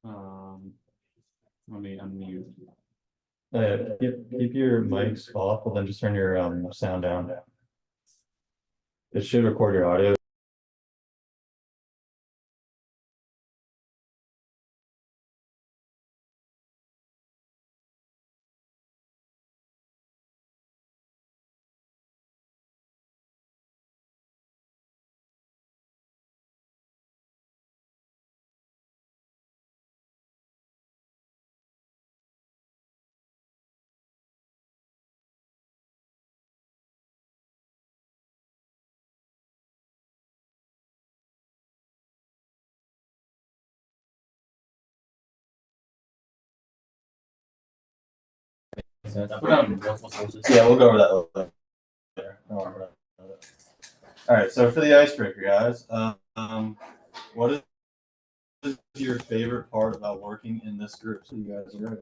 Let me unmute. Keep your mics off, but then just turn your sound down. It should record your audio. Yeah, we'll go over that later. All right, so for the icebreaker, guys, what is your favorite part about working in this group? So you guys are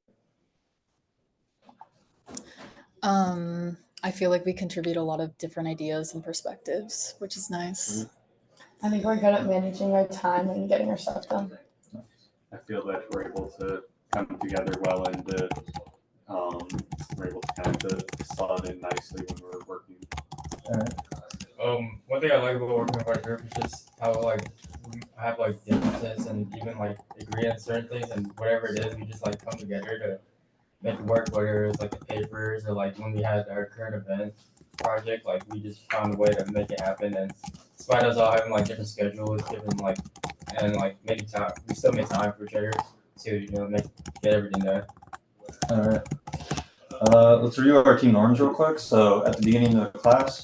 ready. I feel like we contribute a lot of different ideas and perspectives, which is nice. I think we're good at managing our time and getting our stuff done. I feel that we're able to come together well and we're able to kind of slot in nicely when we're working. All right. One thing I like about working with our group is just how like we have like differences and even like agree on certain things, and whatever it is, we just like come together to make it work, whether it's like the papers or like when we had our current event project, like we just found a way to make it happen. And despite us all having like different schedules, different like and like making time, we still make time for each other to get everything done. All right. Let's review our team norms real quick. So at the beginning of the class,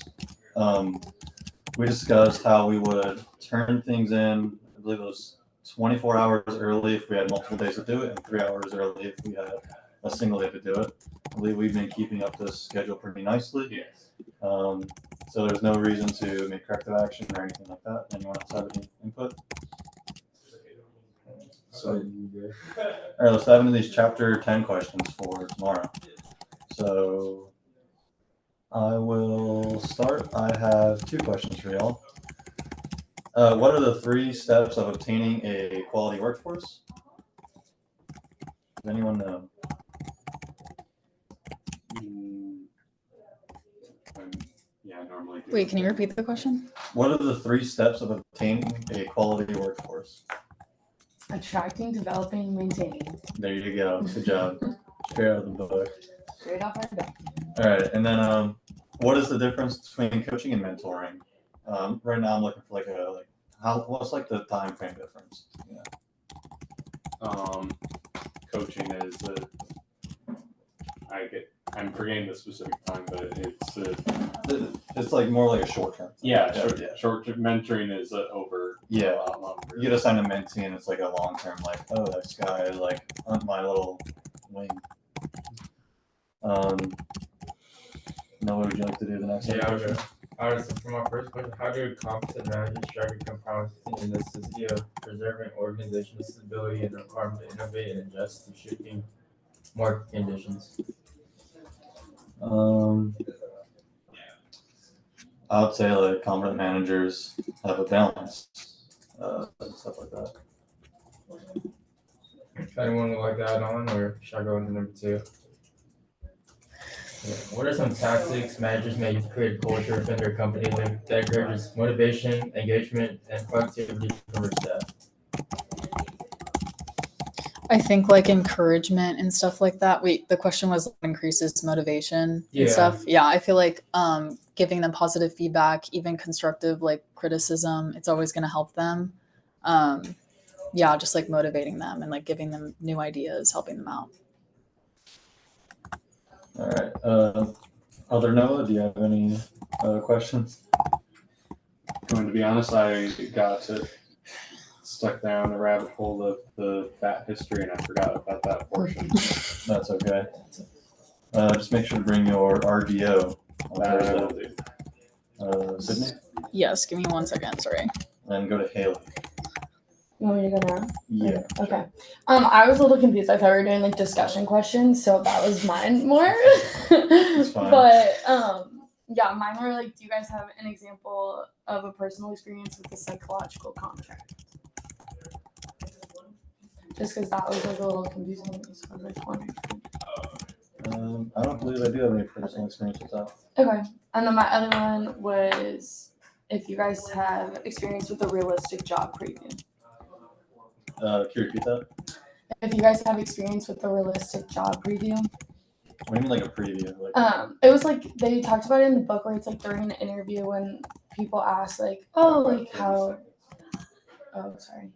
we discussed how we would turn things in. I believe it was 24 hours early if we had multiple days to do it, and 3 hours early if we had a single day to do it. I believe we've been keeping up this schedule pretty nicely. Yes. So there's no reason to make corrective action or anything like that. Anyone else have any input? So, all right, let's dive into these chapter 10 questions for tomorrow. So I will start. I have 2 questions for y'all. What are the 3 steps of obtaining a quality workforce? Does anyone know? Yeah, I normally do. Wait, can you repeat the question? What are the 3 steps of obtaining a quality workforce? Attracting, developing, maintaining. There you go. Good job. Straight out of the book. Straight off our back. All right, and then what is the difference between coaching and mentoring? Right now, I'm looking for what's like the time frame difference? Yeah. Coaching is I'm forgetting the specific time, but It's like more like a short term. Short term mentoring is over. Yeah. A lot longer. You get assigned a mentee, and it's like a long term. Like, oh, this guy is like on my little wing. Noah, would you like to do the next one? Yeah, okay. Alright, so for my first question, how do competent managers strike a compromise between the necessity of preserving organizational stability and the requirement to innovate and adjust to shifting market conditions? I would say like competent managers have a balance, stuff like that. Anyone would like to add on, or should I go into number 2? Yeah. What are some tactics managers may use to create a culture within their company that encourages motivation, engagement, and productivity from their staff? I think like encouragement and stuff like that. The question was increases motivation and stuff. Yeah, I feel like giving them positive feedback, even constructive like criticism, it's always going to help them. Yeah, just like motivating them and like giving them new ideas, helping them out. All right. Other Noah, do you have any questions? Going to be honest, I got stuck down the rabbit hole of the fat history, and I forgot about that portion. That's okay. Just make sure to bring your RDO. Sydney? Yes, give me 1 second. Sorry. And go to Haley. You want me to go now? Yeah. Okay. I was a little confused. I thought we were doing like discussion questions, so that was mine more. It's fine. But yeah, mine were like, do you guys have an example of a personal experience with a psychological contract? Just because that was like a little confusing to me, so I was like wondering. I don't believe I do have any personal experience with that. Okay, and then my other one was if you guys have experience with a realistic job preview. Can you repeat that? If you guys have experience with the realistic job preview. What do you mean like a preview? Like, It was like they talked about it in the book where it's like during an interview when people ask like, oh, like how. Oh, sorry.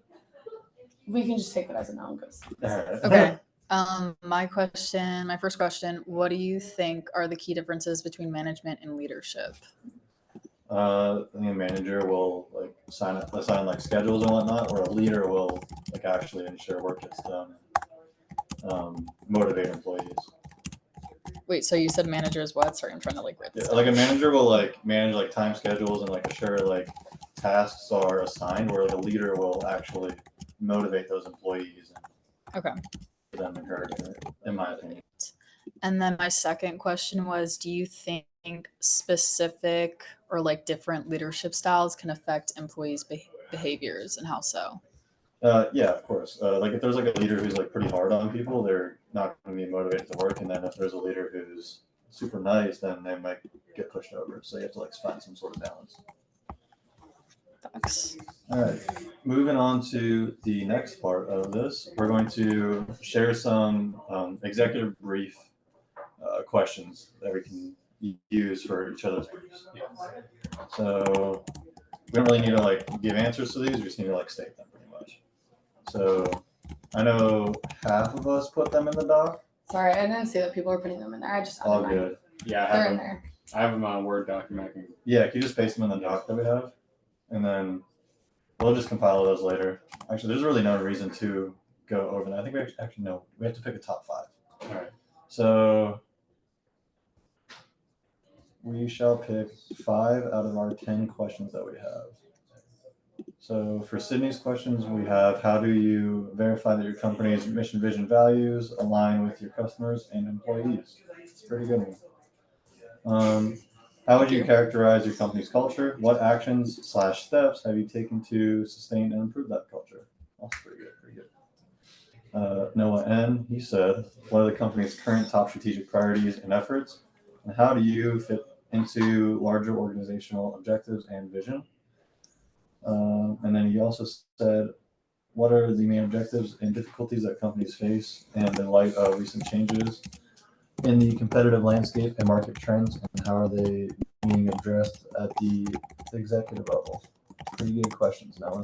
We can just take it as a noun because. alright. Okay. My first question, what do you think are the key differences between management and leadership? I think a manager will like assign like schedules and whatnot, or a leader will like actually ensure work gets done. Motivate employees. Wait, so you said manager is what? Sorry, I'm trying to like write this Yeah, down. like a manager will like manage like time schedules and like assure like tasks are assigned, where like a leader will actually motivate those employees and Okay. get them encouraging it, in my opinion. And then my second question was, do you think specific or like different leadership styles can affect employees' behaviors, and how so? Yeah, of course. Like if there's like a leader who's like pretty hard on people, they're not going to be motivated to work. And then if there's a leader who's super nice, then they might get pushed over. So you have to like find some sort of balance. Thanks. All right, moving on to the next part of this, we're going to share some executive brief questions that we can use for each other's briefs. So we don't really need to like give answers to these; we just need to like state them pretty much. So I know half of us put them in the doc. Sorry, I didn't see that people were putting them in there. I just All added mine. good. Yeah, They're in there. I have them on a Word document. Yeah, can you just paste them in the doc that we have, and then we'll just compile those later. Actually, there's really no reason to go over that. I think we actually no. We have to pick a top 5. All right. So we shall pick 5 out of our 10 questions that we have. So for Sydney's questions, we have, how do you verify that your company's mission, vision, values align with your customers and employees? It's a pretty good one. How would you characterize your company's culture? What actions/steps have you taken to sustain and improve that culture? That's pretty good, pretty good. Noah N., he said, what are the company's current top strategic priorities and efforts? And how do you fit into larger organizational objectives and vision? And then he also said, what are the main objectives and difficulties that companies face and in light of recent changes in the competitive landscape and market trends, and how are they being addressed at the executive level? Pretty good questions, Noah.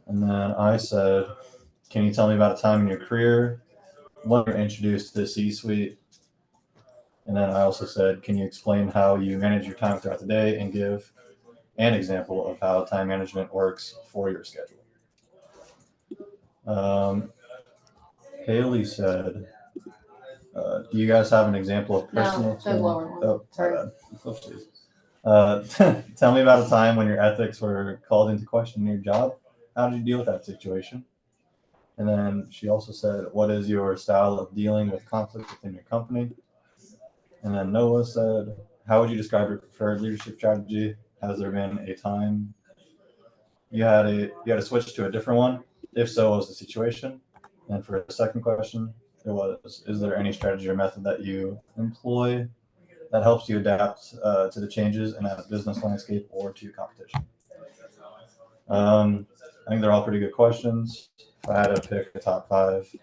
And then I said, can you tell me about a time in your career when you were introduced to the C-suite? And then I also said, can you explain how you manage your time throughout the day and give an example of how time management works for your schedule? Haley said, do you guys have an example of personal? No, the lower one. Oh, Sorry. Tell me about a time when your ethics were called into question in your job. How did you deal with that situation? And then she also said, what is your style of dealing with conflict within your company? And then Noah said, how would you describe your preferred leadership strategy? Has there been a time you had to switch to a different one? If so, what was the situation? And for the second question, it was, is there any strategy or method that you employ that helps you adapt to the changes in that business landscape or to your competition? I think they're all pretty good questions. If I had to pick a top 5,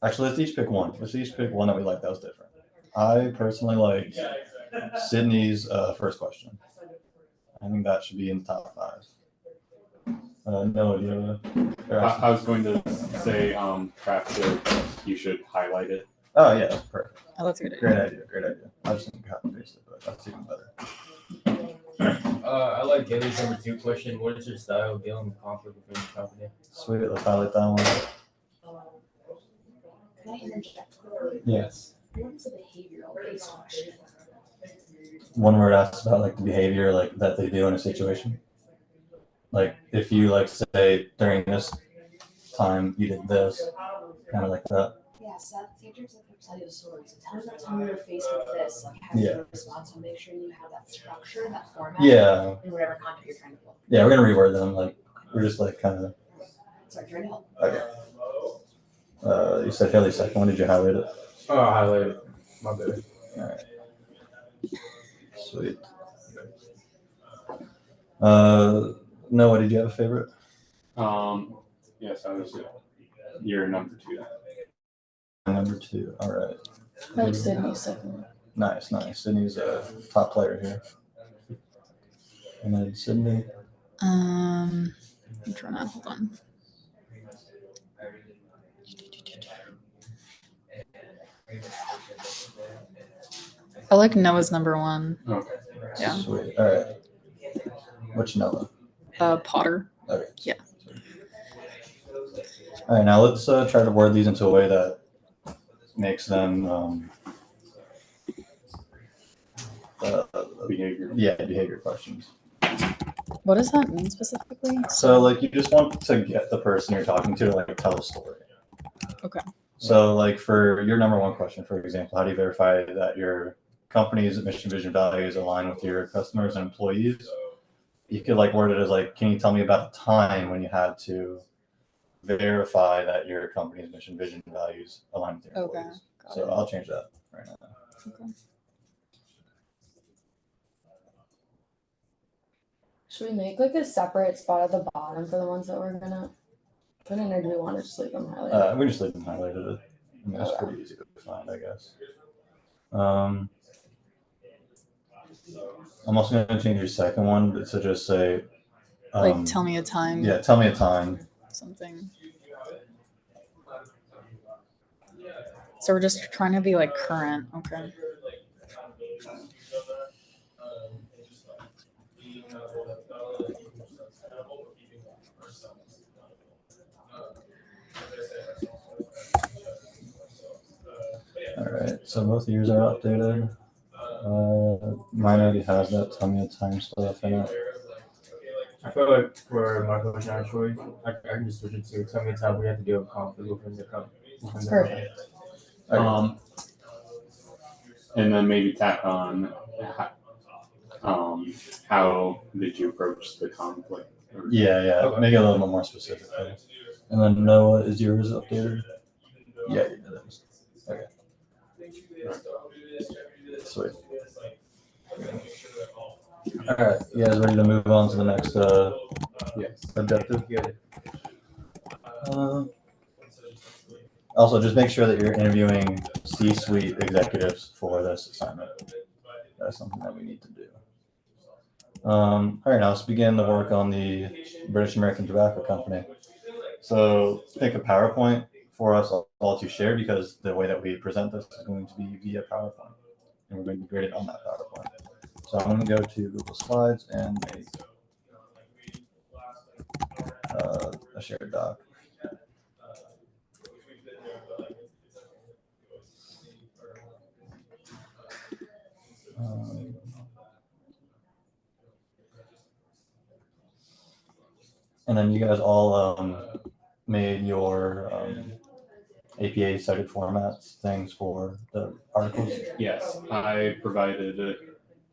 actually, let's each pick one. Let's each pick one that we like that was different. I personally like Sydney's first question. I think that should be in the top 5. No idea. I was going to say, perhaps you should highlight it. Oh yeah, that's perfect. Oh, that's a good idea. Great idea. Great idea. I just didn't copy and paste it, but that's even better. I like Haley's number 2 question. What is your style of dealing with conflict within your company? Sweet. Let's highlight that one. Can I interject quickly? Yes. What is a behavioral based question? One word asks about like the behavior like that they do in a situation. Like if you like say during this time you did this, kind of like that. Yeah, so that's the objective of study of swords. So tell me about the time you were faced with this, like how did you respond? So make sure you have that structure, that format, Yeah. in whatever content you're trying to pull. Yeah, we're gonna reword them like We're just like kind of. Sorry, trying to help. Okay. You said Haley second one. Did you highlight it? Oh, I highlighted. My bad. All right. Sweet. Noah, did you have a favorite? Yes, I was your number 2. Number 2. All right. I like Sydney second. Nice. Sydney's a top player here. And then Sydney. I'm trying to hold on. I like Noah's number 1. Okay. Yeah. Sweet. All right. Which Noah? Potter. Okay. Yeah. All right. Now let's try to word these into a way that makes them Behavior. behavior questions. What does that mean specifically? So like you just want to get the person you're talking to like tell a story. Okay. So like for your number 1 question, for example, how do you verify that your company's mission, vision, values align with your customers and employees? You could like word it as like, can you tell me about a time when you had to verify that your company's mission, vision, values align with your Okay. employees? Got So it. I'll change that right now. Okay. Should we make like a separate spot at the bottom for the ones that we're gonna put in, or do we want to just leave them highlighted? We just leave them highlighted. I mean, that's Okay. pretty easy to find, I guess. I'm also going to change your second one to just say, Like, tell me a time. Yeah, tell me a time. Something. So we're just trying to be like current. Okay. All right, so both of yours are updated. Mine already has that tell me a time stuff in it. I feel like for my question actually, I can just switch it to tell me a time we have to deal with conflict within the company. Perfect. And then maybe tack on how did you approach the conflict? Yeah, Okay. make it a little bit more specific. And then Noah, is yours updated? Yeah, it is. Okay. Sweet. All right, you guys ready to move on to the next Yes. objective? Also, just make sure that you're interviewing C-suite executives for this assignment. That's something that we need to do. All right, now let's begin the work on the British American Tobacco Company. So pick a PowerPoint for us all to share, because the way that we present this is going to be via PowerPoint, and we're going to be graded on that PowerPoint. So I'm going to go to Google Slides and make a shared doc. And then you guys all made your APA cited formats things for the articles. Yes, I provided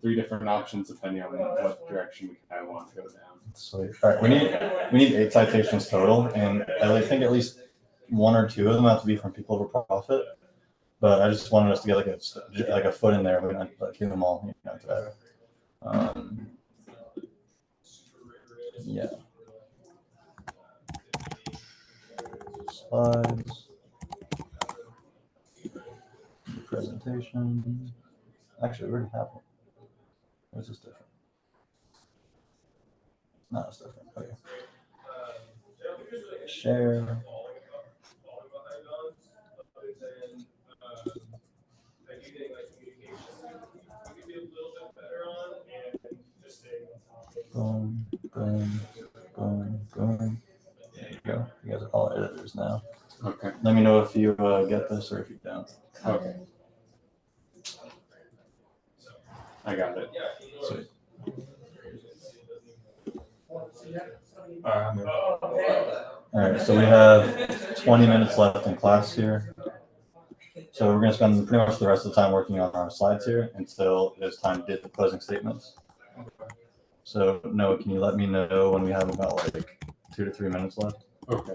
3 different options depending on what direction we kind of want to go down. Sweet. All right, we need 8 citations total, and I think at least 1 or 2 of them have to be from people for profit. But I just wanted us to get like a foot in there. We're not like, do them all, today. Yeah. Slides. Presentation. Actually, we already have one. Or is this different? No, it's different. Okay. Share. Boom, boom, boom, boom. There you go. You guys are all editors now. Okay. Let me know if you get this or if you don't. Okay. I got it. Sweet. All right, so we have 20 minutes left in class here. So we're going to spend pretty much the rest of the time working on our slides here until it's time to get the closing statements. So Noah, can you let me know when we have about like 2 to 3 minutes left. Okay.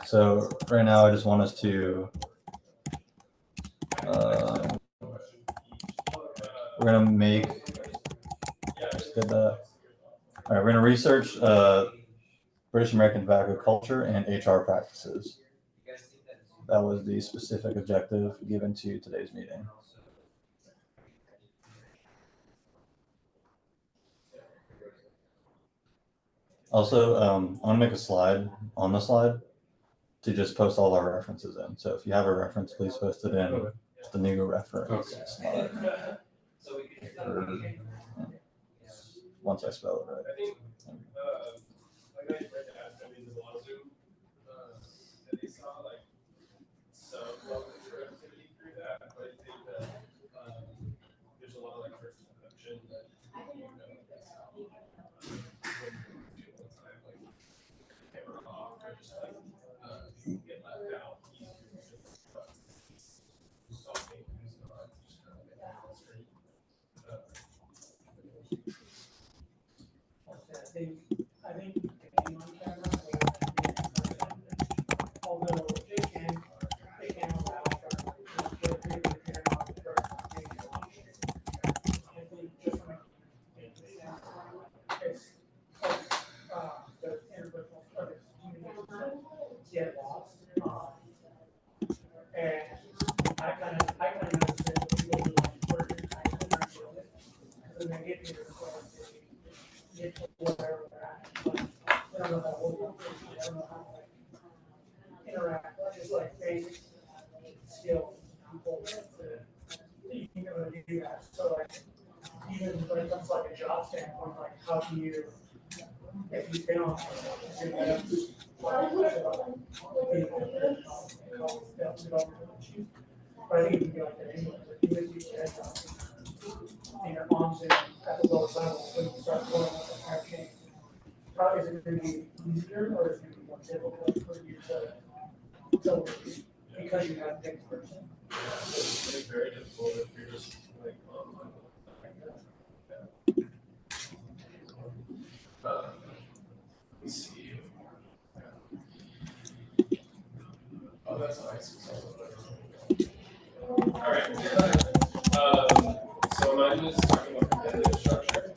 So right now, I just want us to. We're gonna make. Just did that. All right, we're gonna research British American tobacco culture and HR practices. That was the specific objective given to today's meeting. Also, I'm gonna make a slide on the slide to just post all our references in. So if you have a reference, please post it in the new reference slide. Once I spell it right. So mine was talking about competitive structure.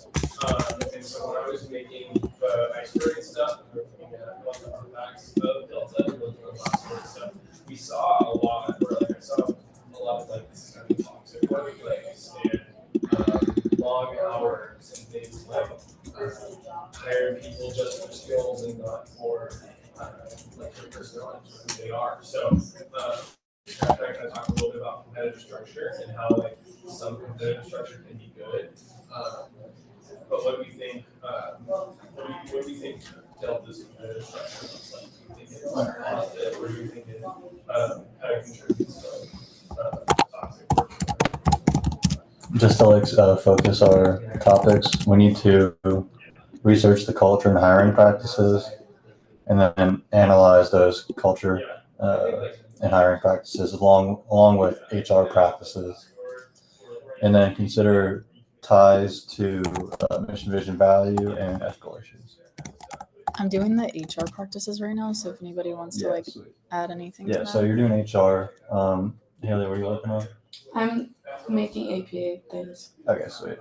And so when I was making the experience stuff, we were looking at what the impacts of Delta and looking at lots of stuff. We saw a lot, or like I saw a lot of like this kind of toxic workplace and long hours and things like hiring people just for skills and not for like their personality, who they are. So I kind of talk a little bit about competitive structure and how like some competitive structure can be good. But what do we think? What do we think Delta's competitive structure looks like? Do you think it's positive, or do you think it how it contributes to toxic work? Just to like focus our topics, we need to research the culture and hiring practices, and then analyze those culture and hiring practices along with HR practices, and then consider ties to mission, vision, value, and ethical issues. I'm doing the HR practices right now, so if anybody wants to like sweet. add anything to Yeah, that. so you're doing HR. Haley, what are you working on? I'm making APA things. Okay, sweet.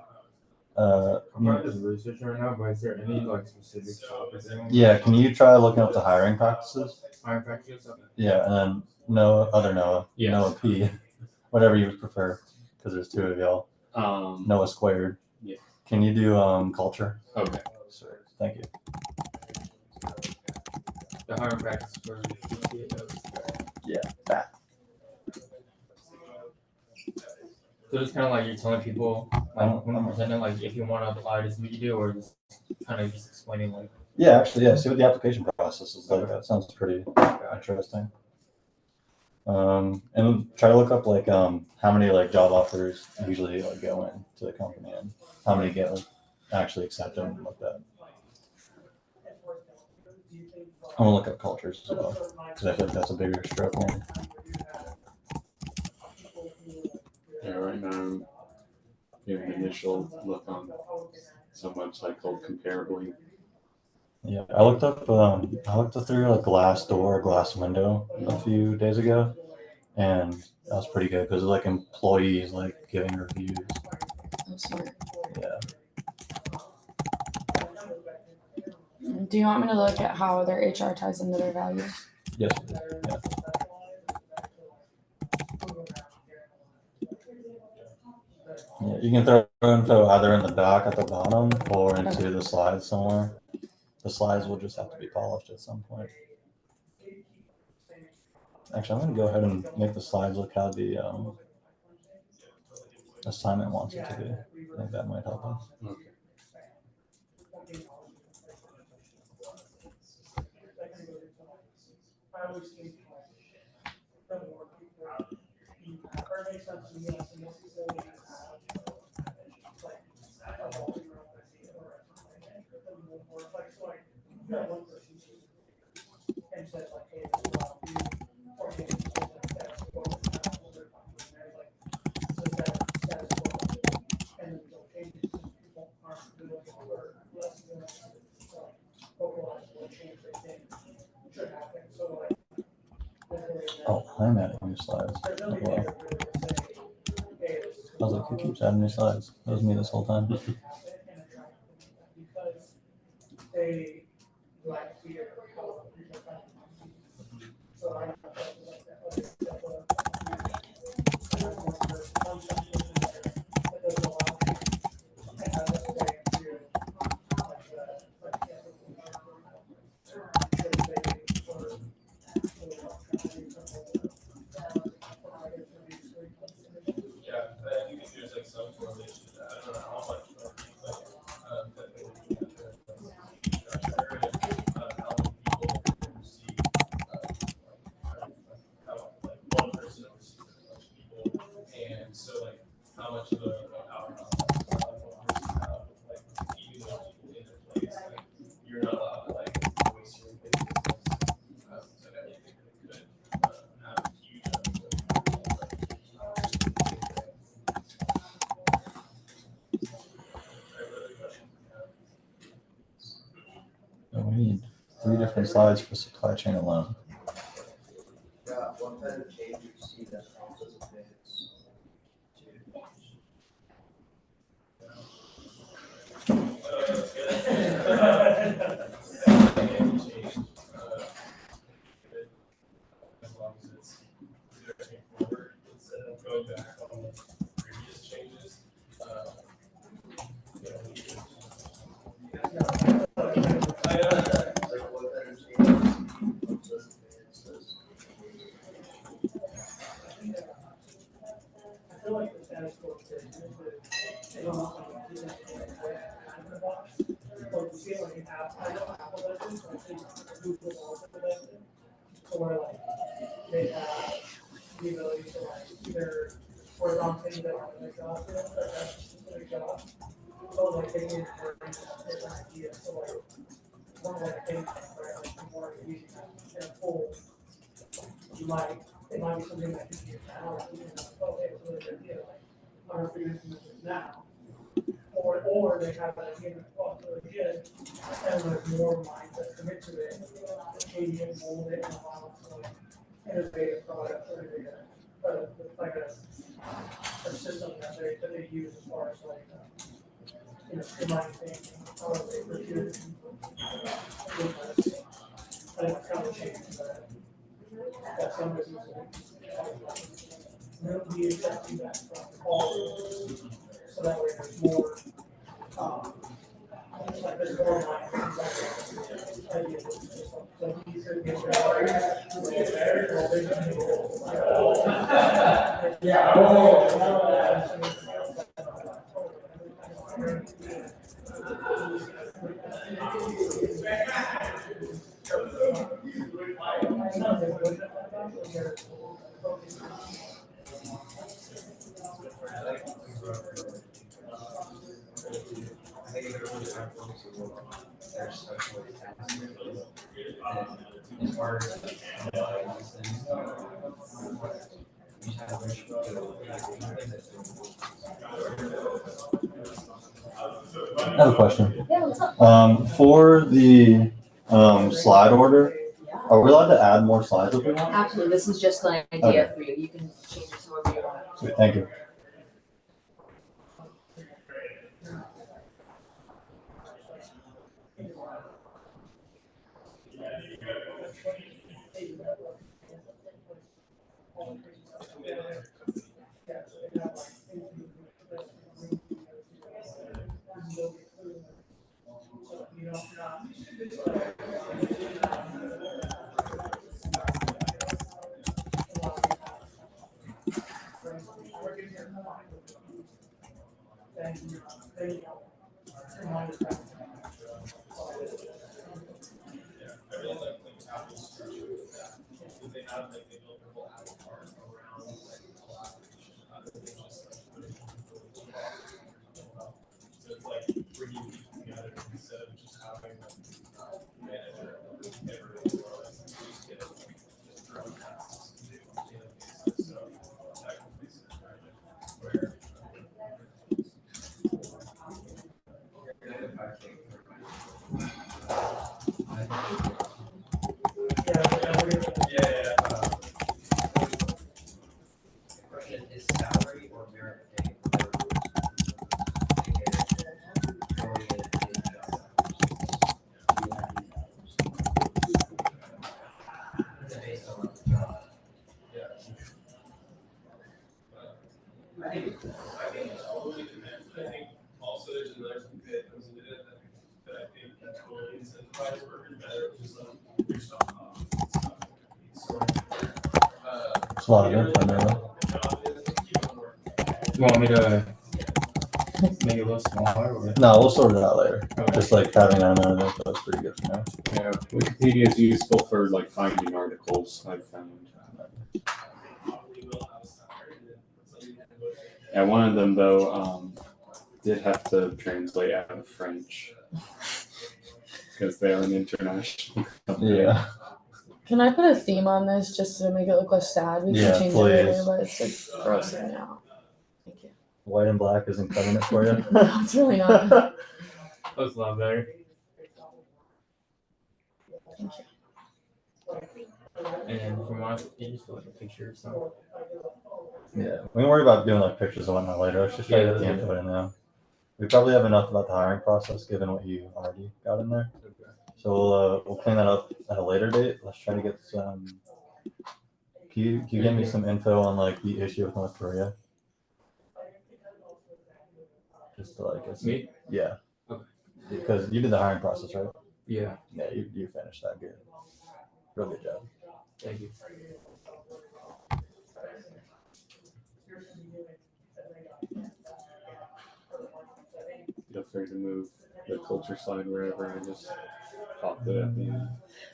I'm not just researching right now, but is there any like specific topics? Yeah, can you try looking up the hiring practices? Hiring practices? Yeah, and then Noah, Yes. Noah P, whatever you prefer, because there's two of y'all. Noah squared. Yeah. Can you do culture? Okay. Sweet. Thank you. The hiring practices for That. So it's kind of like you're telling people, like when you're presenting, like if you want to apply, this is what you do, or just kind of just explaining like. Yeah, actually, yeah. See what the application process is like. That sounds pretty interesting. And try to look up like how many like job offers usually like go into the company and how many get like actually accepted and like that. I'm gonna look up cultures as well because I feel like that's a bigger stroke one. Yeah, right now I'm giving an initial look on some website called Comparably. Yeah, I looked up through like Glassdoor, Glass Window a few days ago, and that was pretty good because like employees like giving reviews. Oh, smart. Yeah. Do you want me to look at how their HR ties into their values? Yes. Yeah. Yeah, you can throw info either in the doc at the bottom or into the slides somewhere. The slides will just have to be polished at some point. Actually, I'm gonna go ahead and make the slides look how the assignment wants it to be. I think that might help us. Okay. Oh, I'm adding new slides. Oh, wow. I was like, who keeps adding new slides? That was me this whole time. Yeah, I think there's like some correlation to that. I don't know how much, that they would be structure and how many people receive, how like one person receives a bunch of people, and so like how much of a outcome one person have, like keeping those people in their place. Like you're not allowed to like waste your business. So I think it could have a huge And we need 3 different slides for supply chain alone. What kind of change you see that comes as a fix? As long as it's moving forward instead of going back on the previous changes. Like what kind of change you see comes as a fix? I have a question. Yeah, what's up? For the slide order, are we allowed to add more slides if we want? Absolutely, this is just an idea for you. You can change it however you want. Sweet, thank you. Question, is salary or merit pay for based on the job? I think it's totally depends. I think also there's another thing that comes into it that I think can totally incentivize workers better, which is like your stock options and stuff. So, It's a lot of info, man. the job is to keep on working. You want me to make it a little smaller or? No, we'll sort it out later. Okay. Just like having that amount of info is pretty good for now. Yeah, Wikipedia is useful for like finding articles I've found. Probably will have a salary and then something that goes. Yeah, one of them though, did have to translate out of French because they are an international company. Yeah. Can I put a theme on this just to make it look less sad? We Yeah, can change it later, please. but it's like grossing me out. Thank you. White and black isn't cutting it for you. It's really not. That's a lot better. Thank you. And from what you just put like a picture or something. Yeah, we can worry about doing like pictures and whatnot later. Let's just try to get the info in now. We probably have enough about the hiring process given what you already got in there. So we'll clean that up at a later date. Let's try to get some. Can you give me some info on like the issue with North Korea? Just to like get some, Me? yeah. Okay. Because you did the hiring process, right? Yeah. Yeah, you finished that good. Real good job. Thank you. Feel free to move the culture slide wherever. I just popped it at the end.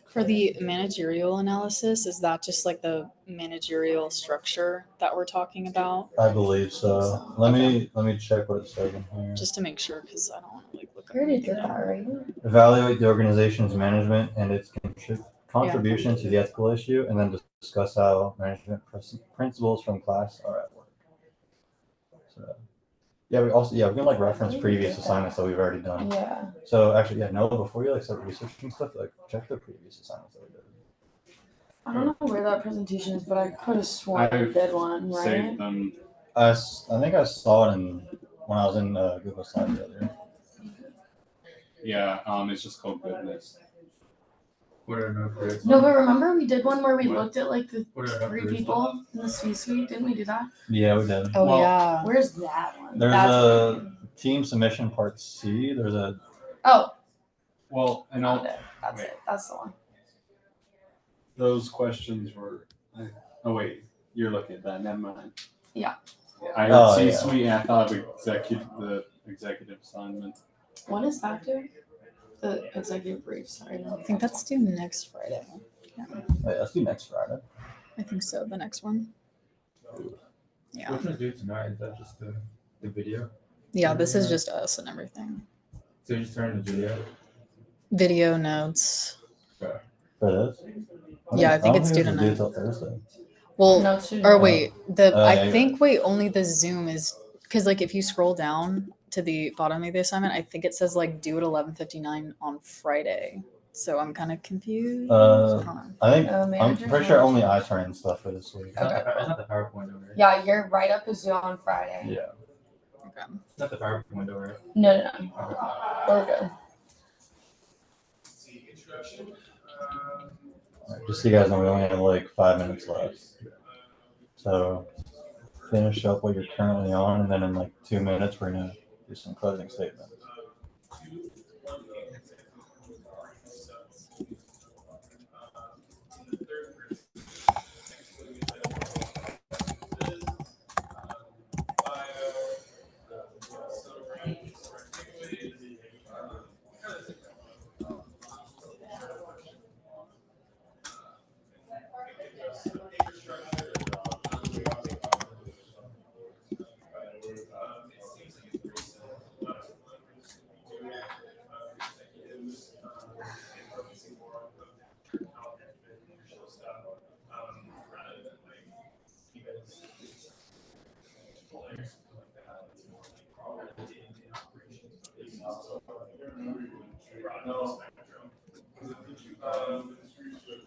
For the managerial analysis, is that just like the managerial structure that we're talking about? I believe so. Let me check what it says in here. Just to make sure, because I don't want to like look. You already did that, right? Evaluate the organization's management and its contribution to the ethical issue, and then discuss how management principles from class are at work. So, yeah, we can like reference previous assignments that we've already done. Yeah. So actually, yeah, Noah, before you like start researching stuff, like check the previous assignments that we did. I don't know where that presentation is, but I could have sworn we I've did one, right? Saved them. I think I saw it when I was in Google Slides earlier. Yeah, it's just called goodness. What are no careers? No, but remember we did one where we What? looked at like the What are no 3 careers? people in the C-suite. Didn't we do that? Yeah, we did. Oh Well, yeah. Where's that one? There's That's a what team submission part C. There's a Oh, Well, and found all it. That's it. That's the one. those questions were. Oh wait, you're looking at that. Never mind. Yeah. I heard Oh, yeah. C-suite. And I thought of the executive assignment. When is that due? The executive brief. Sorry. I think that's due next Friday. let's do next Friday. I think so. The next one. Yeah. Which one's due tonight? Is that just the video? Yeah. This is just us and everything. So you just turn the video? Video notes. For this? Yeah, I think it's don't due it's due tonight. till Thursday. Well, No student. or wait, yeah, I you're think only the Zoom is because like if you scroll down to the bottom of the assignment, I think it says like due at 11:59 on Friday. So I'm kind of confused. I don't know. I think I'm Managers pretty sure know. only I turn in stuff for this week. It's not the PowerPoint over. Yeah, your write up is due on Friday. Yeah. Okay. It's not the PowerPoint over. No. We're good. See, introduction. Alright, just so you guys know, we only have like 5 minutes left. So finish up what you're currently on, and then in like 2 minutes, we're gonna do some closing statements.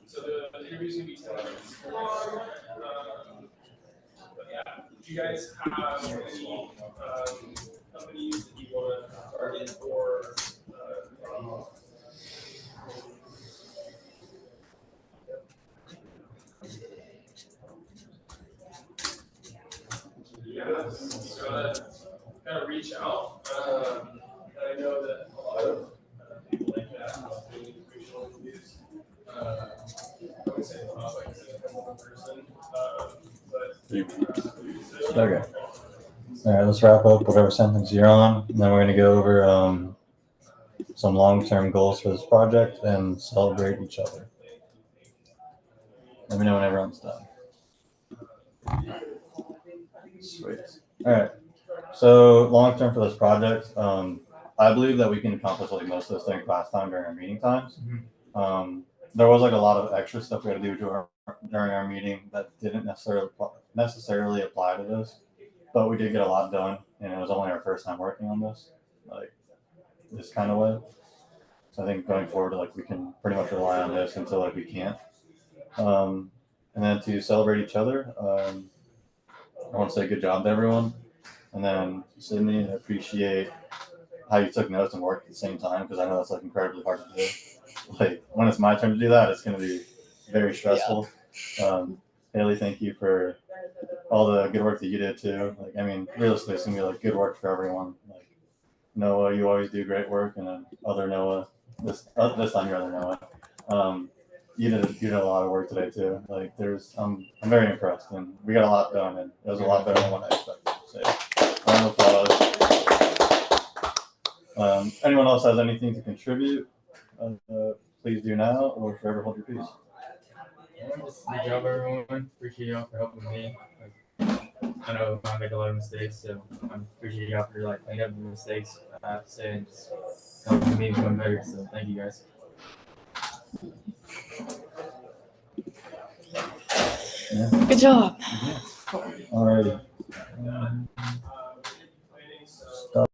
So the interview's gonna be 10 minutes long. But yeah, do you guys have any companies that you want to target or yeah, so kind of reach out. I know that a lot of people like that doing informational interviews. I would say not like one person, but Okay. All right, let's wrap up whatever sentence you're on, and then we're gonna go over some long-term goals for this project and celebrate each other. Let me know when everyone's done. Sweet. All right. So long-term for this project, I believe that we can accomplish like most of this during class time during our meeting times. There was like a lot of extra stuff we had to do during our meeting that didn't necessarily apply to this, but we did get a lot done, and it was only our first time working on this, like this kind of way. So I think going forward, like we can pretty much rely on this until like we can't. And then to celebrate each other, I want to say good job to everyone. And then Sydney, I appreciate how you took notes and worked at the same time, because I know that's like incredibly hard to do. Like when it's my turn to do that, it's going to be very stressful. Haley, thank you for all the good work that you did too. Like, I mean, realistically, it's going to be like good work for everyone. Like Noah, you always do great work, and then other Noah, this time you're other Noah. You did a lot of work today too. Like I'm very impressed, and we got a lot done, and it was a lot better than what I expected. So round of applause. Anyone else has anything to contribute? Please do now, or forever hold your peace. Just good job, everyone. Appreciate y'all for helping me. I know I make a lot of mistakes, so I appreciate y'all for like cleaning up the mistakes I have to say and just helping me become better. So thank you guys. Good job. Alrighty.